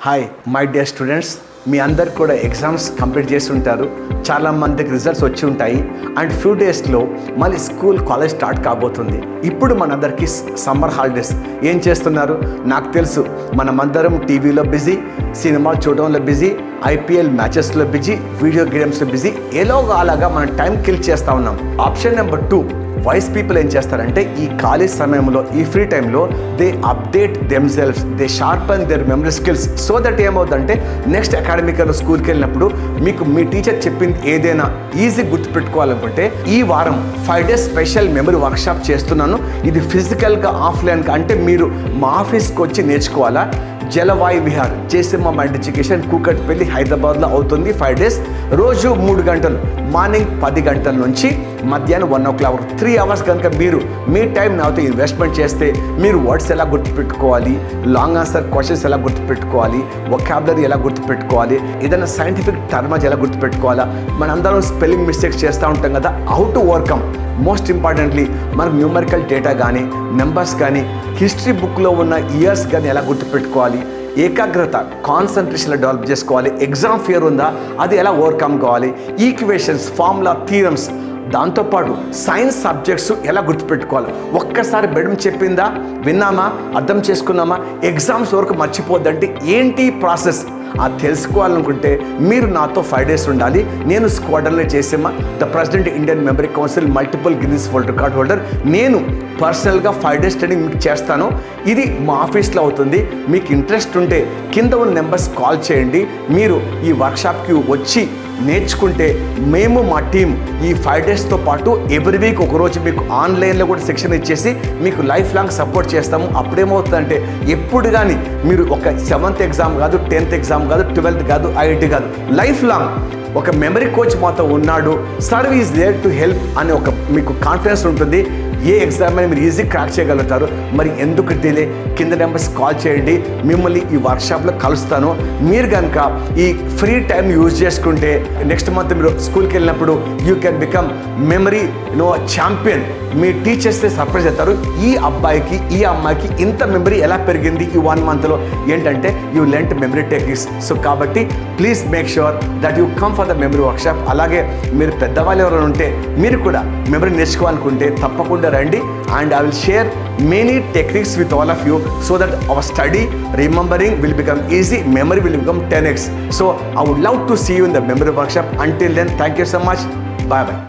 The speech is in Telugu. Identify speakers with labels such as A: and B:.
A: హాయ్ మై డియర్ స్టూడెంట్స్, మీ అందరు కూడా ఎగ్జామ్స్ కంప్లీట్ చేసి ఉంటారు. చాలా మందికి రిజల్ట్స్ వచ్చి ఉంటాయి. అండ్ ఫ్యూ డేస్లో మళ్ళీ స్కూల్ కాలేజ్ స్టార్ట్ కాబోతుంది. ఇప్పుడు మనందరికీ సమ్మర్ హాలిడేస్. ఏం చేస్తున్నారు? నాకు తెలుసు, మనమందరం టీవీలో బిజీ, సినిమాలు చూడడంలో బిజీ, ఐపీఎల్ మ్యాచెస్లో బిజీ, వీడియో గేమ్స్లో బిజీ. ఎలాగో అలాగా మనం టైం కిల్ చేస్తూ ఉన్నాం. ఆప్షన్ నెంబర్ 2, వైస్ పీపుల్ ఏం చేస్తారంటే ఈ కాలేజ్ సమయంలో, ఈ ఫ్రీ టైంలో they update themselves, they sharpen their memory skills. So that ఏమవుతుందంటే నెక్స్ట్ అకాడమిక్ ఇయర్లో స్కూల్కి వెళ్ళినప్పుడు మీకు మీ టీచర్ చెప్పింది ఏదైనా ఈజీ గుర్తుపెట్టుకోవాలనుకుంటే ఈ వారం 5 days స్పెషల్ మెమరీ వర్క్షాప్ చేస్తున్నాను. ఇది ఫిజికల్గా, ఆఫ్లైన్గా, అంటే మీరు మా ఆఫీస్కి వచ్చి నేర్చుకోవాలా. Jalavayu Vihar, JCM mind education, Kukatpally, హైదరాబాద్లో అవుతుంది. 5 days, రోజు 3 గంటలు, మార్నింగ్ 10 గంటల నుంచి మధ్యాహ్నం 1 o'clock, 3 hours కనుక మీరు మీ టైం నాతో ఇన్వెస్ట్మెంట్ చేస్తే మీరు వర్డ్స్ ఎలా గుర్తుపెట్టుకోవాలి, లాంగ్ ఆన్సర్ క్వశ్చన్స్ ఎలా గుర్తుపెట్టుకోవాలి, వొకాబులరీ ఎలా గుర్తుపెట్టుకోవాలి, ఏదైనా సైంటిఫిక్ టర్మ్స్ ఎలా గుర్తుపెట్టుకోవాలా, మనందరం స్పెల్లింగ్ మిస్టేక్స్ చేస్తూ ఉంటాం కదా, how to overcome. Most importantly మనకు న్యూమరికల్ డేటా కానీ, నెంబర్స్ కానీ, హిస్టరీ బుక్లో ఉన్న ఇయర్స్ కానీ ఎలా గుర్తుపెట్టుకోవాలి, ఏకాగ్రత, కాన్సన్ట్రేషన్లో డెవలప్ చేసుకోవాలి, ఎగ్జామ్ ఫియర్ ఉందా అది ఎలా ఓవర్కమ్ కావాలి, ఈక్వేషన్స్, ఫార్ములా, థీరమ్స్, దాంతోపాటు సైన్స్ సబ్జెక్ట్స్ ఎలా గుర్తుపెట్టుకోవాలి. ఒక్కసారి మేడం చెప్పిందా విన్నామా, అర్థం చేసుకున్నామా, ఎగ్జామ్స్ వరకు మర్చిపోద్దంటే ఏంటి ప్రాసెస్ అది తెలుసుకోవాలనుకుంటే మీరు నాతో 5 days ఉండాలి. నేను స్క్వాడర్లో చేసేమా, the president Indian memory council, multiple Guinness world record holder. నేను పర్సనల్గా 5 days ట్రైనింగ్ మీకు చేస్తాను. ఇది మా ఆఫీస్లో అవుతుంది. మీకు ఇంట్రెస్ట్ ఉంటే కింద ఉన్న నెంబర్స్ కాల్ చేయండి. మీరు ఈ వర్క్షాప్కి వచ్చి నేర్చుకుంటే మేము మా టీం ఈ 5 daysతో పాటు ఎవ్రీ వీక్ ఒకరోజు మీకు ఆన్లైన్లో కూడా సెక్షన్ ఇచ్చేసి మీకు లైఫ్ లాంగ్ సపోర్ట్ చేస్తాము. అప్పుడేమవుతుందంటే ఎప్పుడు కానీ మీరు ఒక 7th ఎగ్జామ్ కాదు, 10th ఎగ్జామ్ కాదు, 12th కాదు, ఐఐటి కాదు, లైఫ్ లాంగ్ ఒక మెమరీ కోచ్ మాతో ఉన్నాడు, సర్వీస్ దేర్ టు హెల్ప్ అనే ఒక మీకు కాన్ఫిడెన్స్ ఉంటుంది. ఏ ఎగ్జామ్ అయినా మీరు ఈజీ క్రాక్ చేయగలుగుతారు. మరి ఎందుకు డిలే? కింద నెంబర్స్ కాల్ చేయండి. మిమ్మల్ని ఈ వర్క్షాప్లో కలుస్తాను. మీరు కనుక ఈ ఫ్రీ టైం యూజ్ చేసుకుంటే నెక్స్ట్ మంత్ మీరు స్కూల్కి వెళ్ళినప్పుడు you can become memory champion. Me teachers surprise అవుతారు. ఈ అబ్బాయికి, ఈ అమ్మాయికి ఇంత మెమరీ ఎలా పెరిగింది ఈ 1 monthలో ఏంటంటే you learn memory techniques. So కాబట్టి please make sure that you come for the memory workshop. అలాగే మీరు పెద్దవాళ్ళు ఎవరైనా ఉంటే మీరు కూడా మెమరీ నేర్చుకోవాలనుకుంటే తప్పకుండా రండి. And I will share many techniques with all of you so that our study, remembering will become easy, memory will become 10x. So I would love to see you in the memory workshop. Until then, thank you so much. Bye bye.